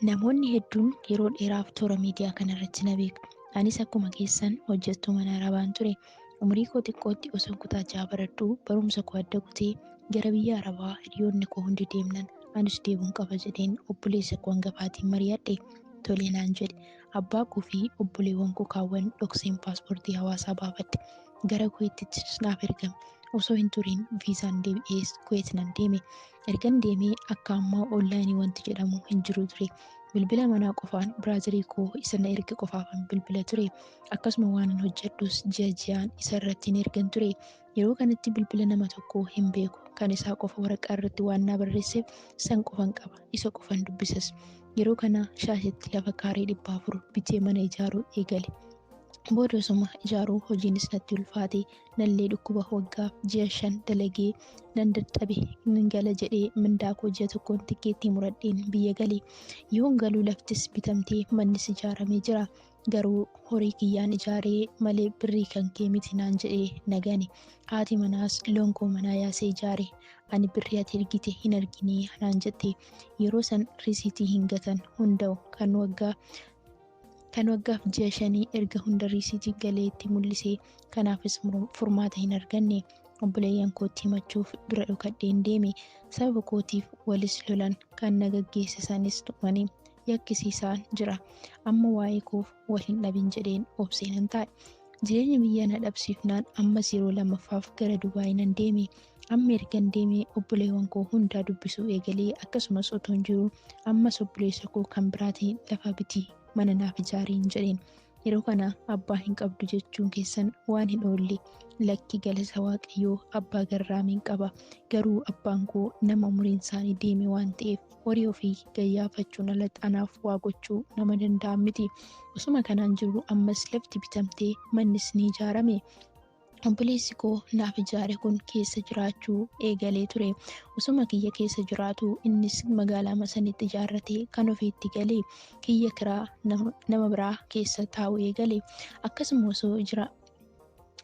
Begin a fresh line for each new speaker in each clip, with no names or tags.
Namoonni hedduun yeroo dheeraaf toora miidiyaa kanarratti na beeku. Anis akkuma keessan hojjettuu mana Arabaan ture. Umurii koo xiqqootti osoo kutaa jahaa baradhuu barumsa koo adda kutee gara biyya Arabaa hiriyoonni koo hundi deemnan anis deemuun qaba jedheen obboleessa koo hangafaatiin mari'adhe. Tole naan jedhe. Abbaa koo fi obboleewwan koo kaawwan dhokseen paaspoortii hawaasaa baafadhe. Gara Kuweetittis naaf ergame. Osoo hin turiin viizaan deebi'ees Kuweet nan deeme. Ergan deemee akka ammaa onlaayinii wanti jedhamu hin jiru ture. Bilbila manaa qofaan biraazarii koo isa na erge qofaafan bilbila ture. Akkasuma waan hojjedhus ji'a ji'aan isa irratti hin ergan ture. Yeroo kanatti bilbila nama tokkoo hin beeku. Kan isaa qofa waraqaa irratti waan na barreesseef san qofan qaba. Isa qofan dubbisas. Yeroo kana shaashitti lafa kaaree 400 bitee mana ijaaruu eegale. Booda osuma ijaaruu hojiinis natti ulfaate nallee dhukkuba waggaaf ji'a 5 dalagee nan dadhabe nan gala jedhee mindaa koo ji'a tokkoon tikeettii muradheen biyya galee. Yoon galuu laftis bitamtee mannis ijaaramee jira. Garuu horii kiyyaan ijaaree malee birrii kan kee miti naan jedhee nagane. Haati manaas loon koo manaa yaasee ijaare. Ani birrii ati ergite hin argine naan jette. Yeroo san risiitii hin gatan hunda'u kan waggaaf ji'a 5 erga hunda risiitii galee itti mul'ise. Kanaafis furmaata hin arganne. Obboleeyyan kootti himachuuf dura dhokadheen deeme. Sababa kootiif walis lolan kan na gaggeessisanis tuqanii yakkisiisaan jira. Amma waa'ee koof wal hin dhabin jedheen obseenan taa'e. Jireenya biyya na dhabsiifnaan ammas yeroo lammaffaaf gara Dubaay nan deeme. Amma ergan deemee obboleewwan koo hundaa dubbisuu eegalee akkasumas otoon jiru ammas obboleessa koo kan biraatiin lafa bitii mana naaf ijaariin jedheen. Yeroo kana abbaa hin qabdu jechuun keessan waan hin oolle. Lakki galata Waaqayyoo abbaa garraamiin qaba. Garuu abbaan koo nama umuriin isaanii deeme waan ta'eef horii ofii gayyaafachuun alatti anaaf waa gochuu nama danda'an miti. Osuma kanaan jiru ammas lafti bitamtee mannis ni ijaarame. Obboleessi koo naaf ijaare kun keessa jiraachuu eegalee ture. Osuma kiyya keessa jiraatu innis magaalaa masanitti ijaarratee kan ofiitti galee kiyya kiraa nama biraa keessa taa'u eegale.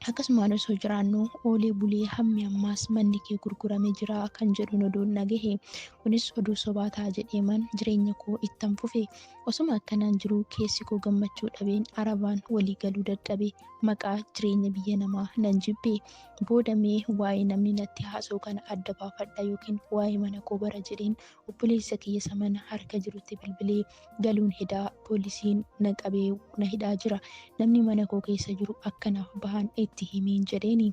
Akkasumaan osoo jiraannu oolee bulee hammi ammaas manni kee gurguramee jira kan jedhuun oduun nagahe. Kunis oduu sobaa ta'a jedheeman jireenya koo ittan fufe. Osuma akkanaan jiru keessi koo gammachuu dhabeen Arabaan walii galuu dadhabe. Maqaa jireenya biyya namaa nan jibbe. Booda mee waa'ee namni natti haasa'u kana adda baafadha yookiin waa'ee mana koo bara jedheen obboleessa kiyya mana harka jirutti bilbilee galuun hedaa poolisiin na qabee na hidhaa jira. Namni mana koo keessa jiru akkanaaf bahan itti himiin jedheeni.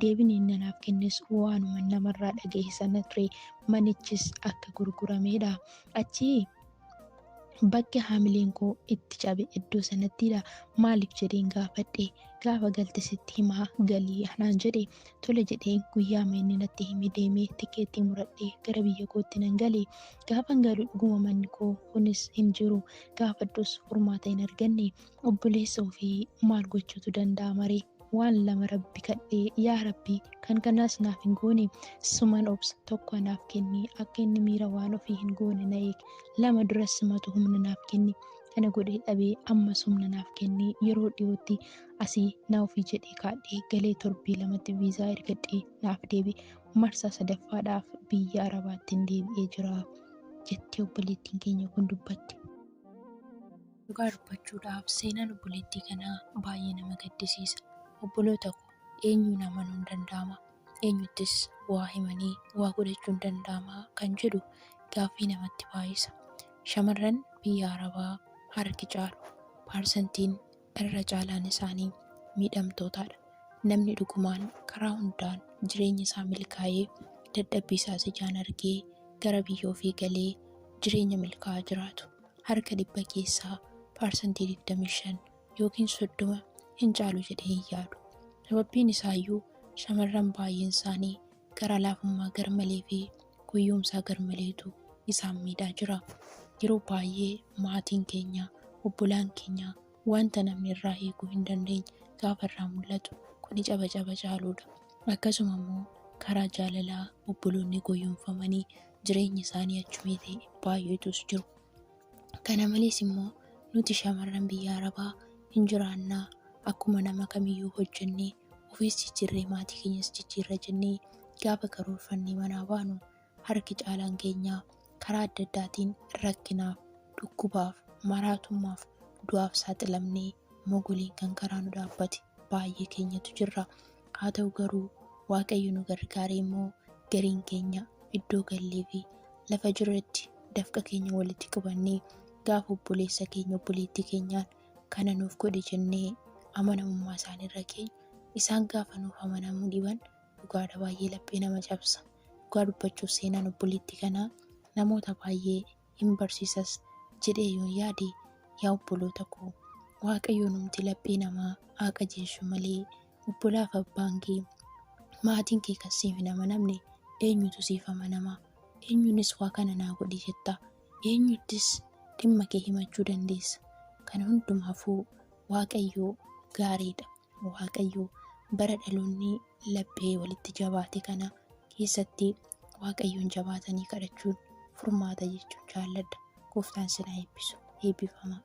Deebiin nanaaf kennes waanuma namarraa dhagahe sana ture. Manichis akka gurgurameedha. Achi bakki haamileen koo itti cabe iddoo sanattidha. Maaliif jedheen gaafadhe. Gaafa galte sitti himaa galii naan jedhe. Tole jedheen guyyaa inni natti himi deemee tikeettii muradhee gara biyya kootti nan gale. Gaafan galu dhuguma manni koo kunis hin jiru. Gaafadhus furmaata hin arganne. Obboleessa ofii maal gochuutu danda'ama ree? Waan lama rabbi kadhee yaa rabbii kan kanaas naaf hin goone suman obsa tokko naaf kenni akka inni miira waan ofii hin goone na eeg. Lama duras simatu humna naaf kenni. Kana godhee dhabee ammas humna naaf kenni. Yeroo dhiyootti asii na ofii jedhee kaadhee galee torbii 2 viizaa ergadhee naaf deebi'e. Marsaa 3ffaadhaaf biyya Arabaatti deebi'ee jira jettee obboleettiin keenya kun dubbatti. Dhugaa dubbachuudhaaf seenaan obboleettii kanaa baay'ee nama gaddisiisa. Obboloota koo eenyuun amanuun danda'ama? Eenyuttis waa himanii waa godhachuun danda'ama kan jedhu gaaffii namatti baay'isa. Shamarran biyya Arabaa harki caalu parsantiin irra caalaan isaanii miidhamtootaadha. Namni dhugumaan karaa hundaan jireenya isaa milkaa'ee dadhabbii isaas ijaan argee gara biyya ofii galee jireenya milkaa'aa jiraatu harka 100 keessaa parsantii 25 yookiin 30 hin caalu jedhee hin yaadu. Sababbiin isaayyuu shamarran baay'een isaanii gara laafummaa garmalee fi guyyumsaa garmaleetu isaan miidhaa jira. Yeroo baay'ee maatiin keenya, obbolaan keenya wanta namni irraa eeguu hin dandeenye gaafa irraa mul'atu kuni caba caaluudha. Akkasuma immoo karaa jaalalaa obboloonni guyyumfamanii jireenya isaanii achumee ta'e baay'eetus jiru. Kana malees immoo nuti shamarran biyya Arabaa hin jiraannaa akkuma nama kamiyyuu hojjennee ofiis jijjiirree maatii keenyas jijjiirra jennee gaafa karoorfannee manaa baanu harki caalaan keenyaa karaa adda addaatiin rakkinaaf dhukkubaaf, maraatummaaf, du'aaf saaxilamnee mogoleen kan karaa nu dhaabbate baay'ee keenyatu jirra. Haa ta'u garuu Waaqayyo nu gargaaree immoo gariin keenya iddoo gallee fi lafa jirretti dafqa keenya walitti qabannee gaafa obboleessa keenya obboleettii keenyaan kana nuuf godhe jennee amanamummaa isaaniirra keenya isaan gaafa nuuf amanamuu dhiban dhugaadha baay'ee laphee nama cabsa. Dhugaa dubbachuuf seenaan obboleettii kanaa namoota baay'ee hin barsiisas jedhee yoo yaade yaa obboloota koo Waaqayyo numti laphee namaa haa qajeelchu malee obbolaaf abbaan kee maatiin kee kan siif hin amanamne eenyutu siif amanama? Eenyunis waa kana naa godhi jetta? Eenyuttis dhimma kee himachuu dandeessa? Kana hundumaafuu Waaqayyo gaariidha. Waaqayyo bara dhaloonni laphee walitti jabaate kana keessatti Waaqayyoon jabaatanii kadhachuun furmaata jechuun jaalladha. Gooftaan sinaa eebbisu. Eebbifamaa.